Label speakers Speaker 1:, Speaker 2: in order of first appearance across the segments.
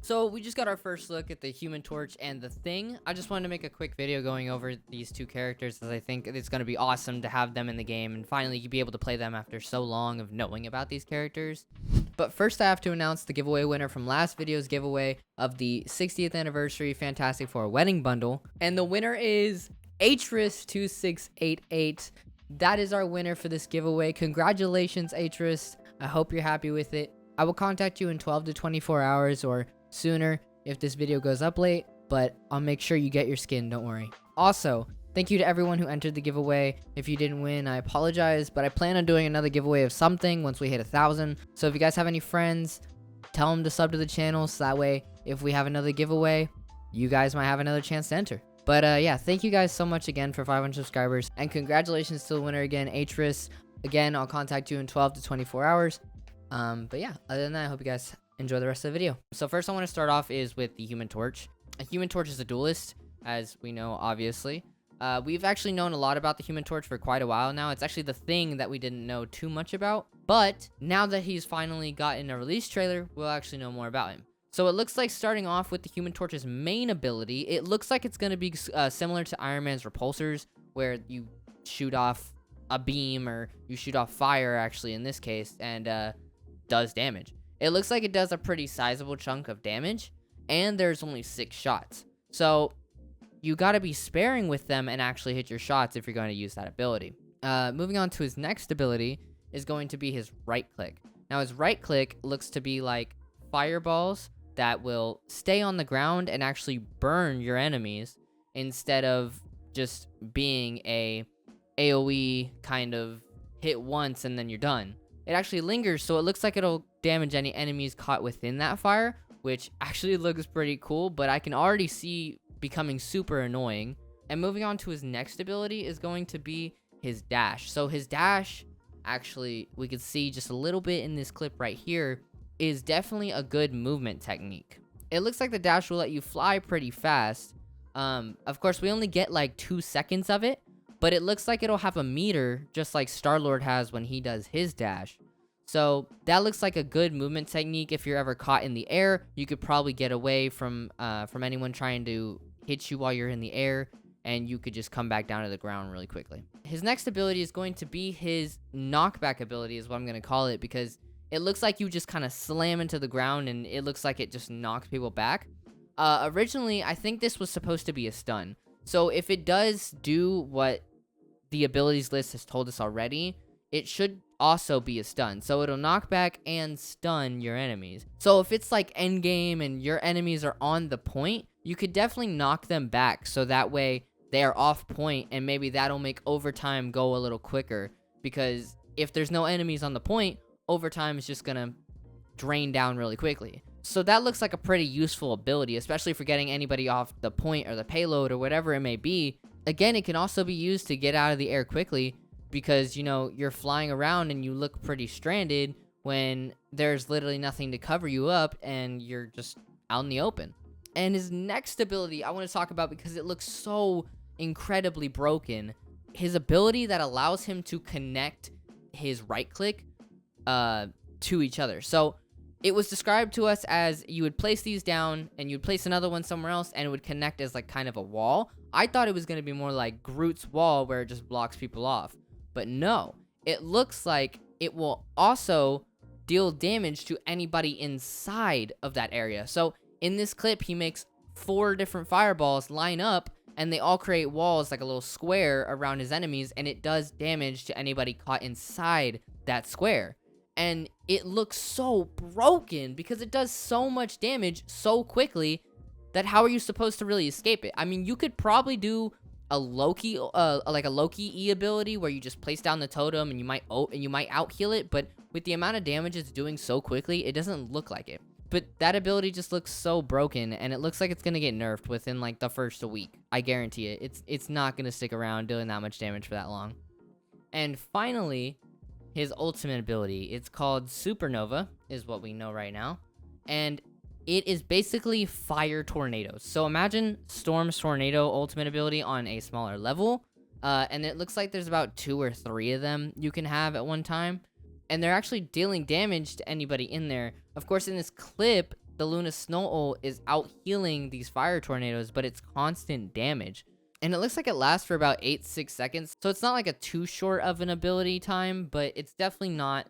Speaker 1: So we just got our first look at the Human Torch and the Thing. I just wanted to make a quick video going over these two characters, as I think it's going to be awesome to have them in the game and finally be able to play them after so long of knowing about these characters. But first I have to announce the giveaway winner from last video's giveaway of the 60th anniversary Fantastic Four wedding bundle. And the winner is Atris2688. That is our winner for this giveaway. Congratulations, Atris. I hope you're happy with it. I will contact you in 12 to 24 hours or sooner if this video goes up late, but I'll make sure you get your skin, don't worry. Also, thank you to everyone who entered the giveaway. If you didn't win, I apologize, but I plan on doing another giveaway of something once we hit 1,000. So if you guys have any friends, tell them to sub to the channel, so that way if we have another giveaway, you guys might have another chance to enter. But yeah, thank you guys so much again for 500 subscribers, and congratulations to the winner again, Atris. Again, I'll contact you in 12 to 24 hours. But yeah, other than that, I hope you guys enjoy the rest of the video. So first I want to start off is with the Human Torch. A Human Torch is a duelist, as we know, obviously. We've actually known a lot about the Human Torch for quite a while now. It's actually the Thing that we didn't know too much about. But now that he's finally gotten a release trailer, we'll actually know more about him. So it looks like starting off with the Human Torch's main ability, it looks like it's going to be similar to Iron Man's repulsors, where you shoot off a beam, or you shoot off fire, actually, in this case, and does damage. It looks like it does a pretty sizable chunk of damage, and there's only 6 shots. So you got to be sparing with them and actually hit your shots if you're going to use that ability. Moving on to his next ability is going to be his right click. Now his right click looks to be like fireballs that will stay on the ground and actually burn your enemies instead of just being a AoE kind of hit once and then you're done. It actually lingers, so it looks like it'll damage any enemies caught within that fire, which actually looks pretty cool, but I can already see becoming super annoying. And moving on to his next ability is going to be his dash. So his dash, actually, we could see just a little bit in this clip right here, is definitely a good movement technique. It looks like the dash will let you fly pretty fast. Of course, we only get like 2 seconds of it, but it looks like it'll have a meter, just like Star-Lord has when he does his dash. So that looks like a good movement technique. If you're ever caught in the air, you could probably get away from anyone trying to hit you while you're in the air, and you could just come back down to the ground really quickly. His next ability is going to be his knockback ability, is what I'm going to call it, because it looks like you just kind of slam into the ground, and it looks like it just knocks people back. Originally, I think this was supposed to be a stun. So if it does do what the abilities list has told us already, it should also be a stun. So it'll knock back and stun your enemies. So if it's like endgame and your enemies are on the point, you could definitely knock them back, so that way they are off point, and maybe that'll make overtime go a little quicker, because if there's no enemies on the point, overtime is just gonna drain down really quickly. So that looks like a pretty useful ability, especially for getting anybody off the point or the payload or whatever it may be. Again, it can also be used to get out of the air quickly, because, you know, you're flying around and you look pretty stranded when there's literally nothing to cover you up and you're just out in the open. And his next ability I want to talk about because it looks so incredibly broken. His ability that allows him to connect his right click to each other. So it was described to us as you would place these down and you'd place another one somewhere else and it would connect as like kind of a wall. I thought it was going to be more like Groot's wall, where it just blocks people off. But no, it looks like it will also deal damage to anybody inside of that area. So in this clip, he makes 4 different fireballs line up, and they all create walls like a little square around his enemies, and it does damage to anybody caught inside that square. And it looks so broken because it does so much damage so quickly that how are you supposed to really escape it? I mean, you could probably do a Loki, like a Loki E ability where you just place down the totem and you might out heal it, but with the amount of damage it's doing so quickly, it doesn't look like it. But that ability just looks so broken, and it looks like it's gonna get nerfed within like the first week. I guarantee it. It's not gonna stick around doing that much damage for that long. And finally, his ultimate ability. It's called Supernova, is what we know right now, and it is basically fire tornadoes. So imagine Storm's tornado ultimate ability on a smaller level, and it looks like there's about 2 or 3 of them you can have at one time, and they're actually dealing damage to anybody in there. Of course, in this clip, the Luna Snow ult is out healing these fire tornadoes, but it's constant damage. And it looks like it lasts for about 6 seconds. So it's not like a too short of an ability time, but it's definitely not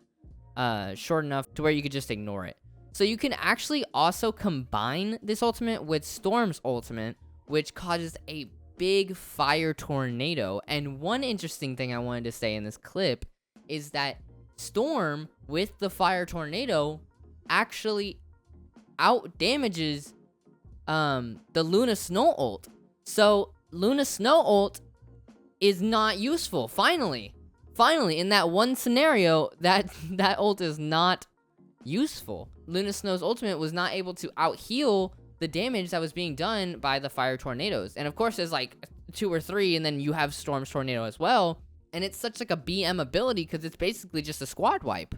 Speaker 1: short enough to where you could just ignore it. So you can actually also combine this ultimate with Storm's ultimate, which causes a big fire tornado. And one interesting thing I wanted to say in this clip is that Storm with the fire tornado actually out damages the Luna Snow ult. So Luna Snow ult is not useful. Finally, in that one scenario, that ult is not useful. Luna Snow's ultimate was not able to out heal the damage that was being done by the fire tornadoes. And of course, there's like 2 or 3, and then you have Storm's tornado as well. And it's such like a BM ability because it's basically just a squad wipe.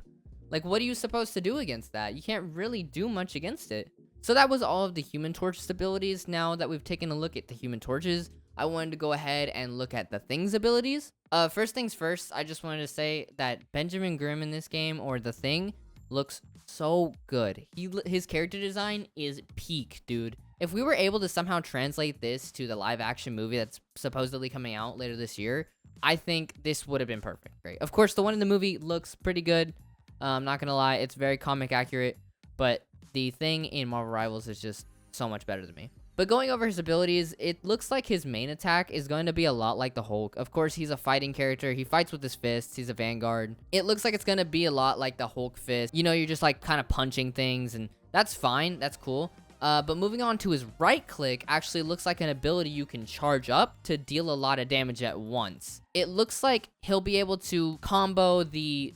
Speaker 1: Like, what are you supposed to do against that? You can't really do much against it. So that was all of the Human Torch's abilities. Now that we've taken a look at the Human Torches, I wanted to go ahead and look at the Thing's abilities. First things first, I just wanted to say that Benjamin Grimm in this game, or the Thing, looks so good. His character design is peak, dude. If we were able to somehow translate this to the live action movie that's supposedly coming out later this year, I think this would have been perfect. Great. Of course, the one in the movie looks pretty good. I'm not gonna lie, it's very comic accurate, but the Thing in Marvel Rivals is just so much better than me. But going over his abilities, it looks like his main attack is going to be a lot like the Hulk. Of course, he's a fighting character. He fights with his fists. He's a Vanguard. It looks like it's going to be a lot like the Hulk fist. You know, you're just like kind of punching things, and that's fine. That's cool. But moving on to his right click actually looks like an ability you can charge up to deal a lot of damage at once. It looks like he'll be able to combo the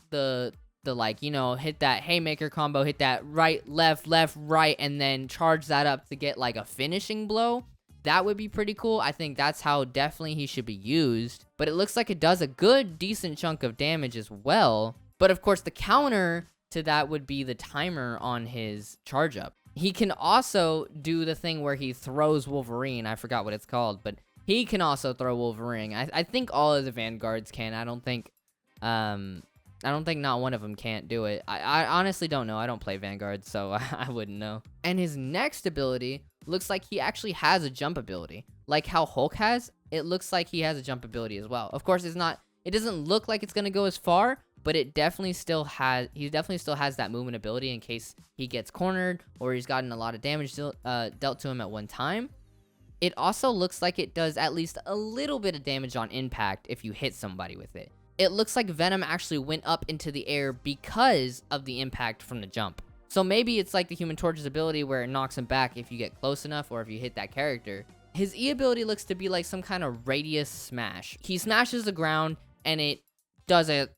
Speaker 1: like, you know, hit that haymaker combo, hit that right, left, right, and then charge that up to get like a finishing blow. That would be pretty cool. I think that's how definitely he should be used. But it looks like it does a good, decent chunk of damage as well. But of course, the counter to that would be the timer on his charge up. He can also do the thing where he throws Wolverine. I forgot what it's called, but he can also throw Wolverine. I think all of the Vanguards can. I don't think not one of them can't do it. I honestly don't know. I don't play Vanguard, so I wouldn't know. And his next ability looks like he actually has a jump ability. Like how Hulk has, it looks like he has a jump ability as well. Of course, it doesn't look like it's going to go as far, but he definitely still has that movement ability in case he gets cornered or he's gotten a lot of damage dealt to him at one time. It also looks like it does at least a little bit of damage on impact if you hit somebody with it. It looks like Venom actually went up into the air because of the impact from the jump. So maybe it's like the Human Torch's ability where it knocks him back if you get close enough or if you hit that character. His E ability looks to be like some kind of radius smash. He smashes the ground and it does a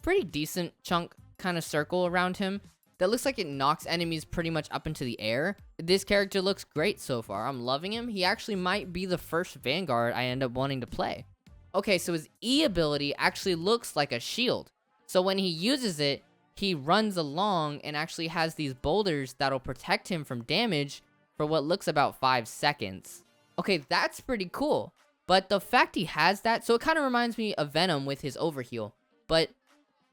Speaker 1: pretty decent chunk kind of circle around him that looks like it knocks enemies pretty much up into the air. This character looks great so far. I'm loving him. He actually might be the first Vanguard I end up wanting to play. Okay, so his E ability actually looks like a shield. So when he uses it, he runs along and actually has these boulders that'll protect him from damage for what looks about 5 seconds. Okay, that's pretty cool. But the fact he has that, so it kind of reminds me of Venom with his overheal. But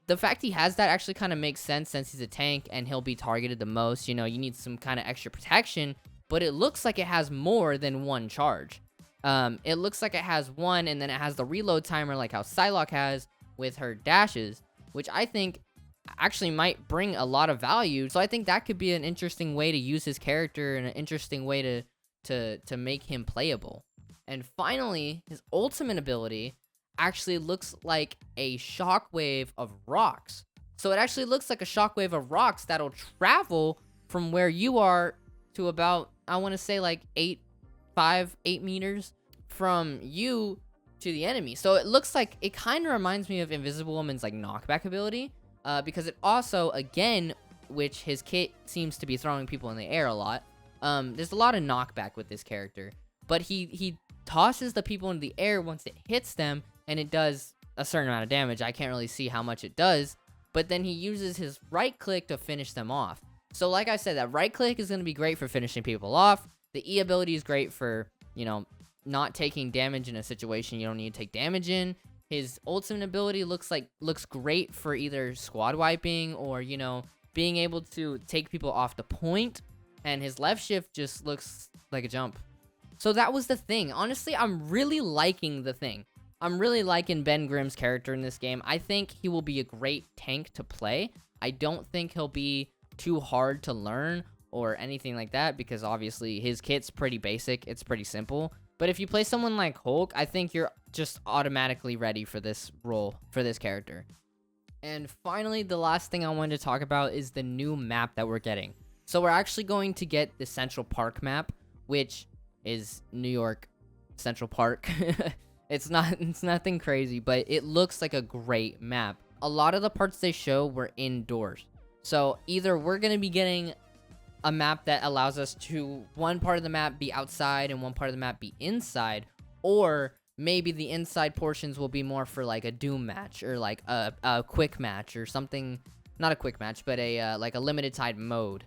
Speaker 1: the fact he has that actually kind of makes sense since he's a tank and he'll be targeted the most. You know, you need some kind of extra protection, but it looks like it has more than one charge. It looks like it has one, and then it has the reload timer like how Psylocke has with her dashes, which I think actually might bring a lot of value. So I think that could be an interesting way to use his character and an interesting way to make him playable. And finally, his ultimate ability actually looks like a shockwave of rocks. So it actually looks like a shockwave of rocks that'll travel from where you are to about, I want to say like 8 meters from you to the enemy. So it looks like it kind of reminds me of Invisible Woman's like knockback ability, because it also, again, which his kit seems to be throwing people in the air a lot. There's a lot of knockback with this character, but he tosses the people into the air once it hits them, and it does a certain amount of damage. I can't really see how much it does, but then he uses his right click to finish them off. So like I said, that right click is going to be great for finishing people off. The E ability is great for, you know, not taking damage in a situation you don't need to take damage in. His ultimate ability looks great for either squad wiping or, you know, being able to take people off the point. and his left shift just looks like a jump. So that was the thing. Honestly, I'm really liking the thing. I'm really liking Ben Grimm's character in this game. I think he will be a great tank to play. I don't think he'll be too hard to learn or anything like that, because obviously his kit's pretty basic. It's pretty simple. But if you play someone like Hulk, I think you're just automatically ready for this role, for this character. And finally, the last thing I wanted to talk about is the new map that we're getting. So we're actually going to get the Central Park map, which is New York Central Park. It's nothing crazy, but it looks like a great map. A lot of the parts they show were indoors. So either we're going to be getting a map that allows us to one part of the map be outside and one part of the map be inside, or maybe the inside portions will be more for like a Doom match or like a quick match or something. Not a quick match, but a like a limited time mode.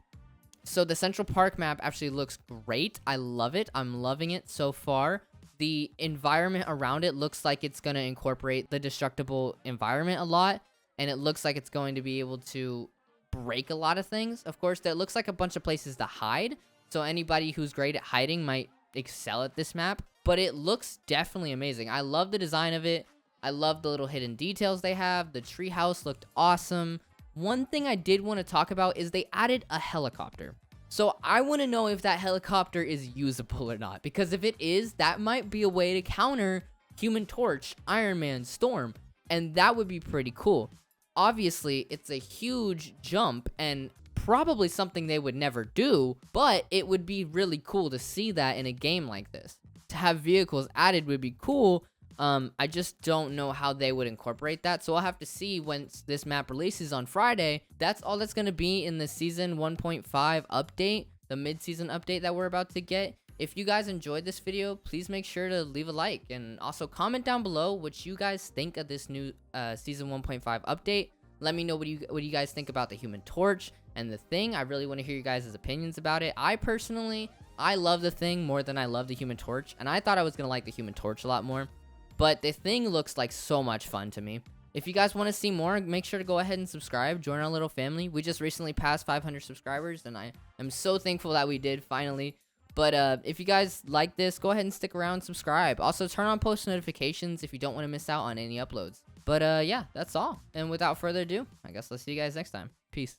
Speaker 1: So the Central Park map actually looks great. I love it. I'm loving it so far. The environment around it looks like it's going to incorporate the destructible environment a lot, and it looks like it's going to be able to break a lot of things. Of course, there looks like a bunch of places to hide, so anybody who's great at hiding might excel at this map, but it looks definitely amazing. I love the design of it. I love the little hidden details they have. The treehouse looked awesome. One thing I did want to talk about is they added a helicopter. So I want to know if that helicopter is usable or not, because if it is, that might be a way to counter Human Torch, Iron Man, Storm, and that would be pretty cool. Obviously, it's a huge jump and probably something they would never do, but it would be really cool to see that in a game like this. To have vehicles added would be cool. I just don't know how they would incorporate that, so I'll have to see once this map releases on Friday. That's all that's going to be in the Season 1.5 update, the mid-season update that we're about to get. If you guys enjoyed this video, please make sure to leave a like, and also comment down below what you guys think of this new Season 1.5 update. Let me know what you guys think about the Human Torch and the Thing. I really want to hear you guys' opinions about it. I love the Thing more than I love the Human Torch, and I thought I was going to like the Human Torch a lot more. But the Thing looks like so much fun to me. If you guys want to see more, make sure to go ahead and subscribe. Join our little family. We just recently passed 500 subscribers, and I am so thankful that we did finally. But if you guys like this, go ahead and stick around, subscribe. Also, turn on post notifications if you don't want to miss out on any uploads. But yeah, that's all. And without further ado, I guess I'll see you guys next time. Peace.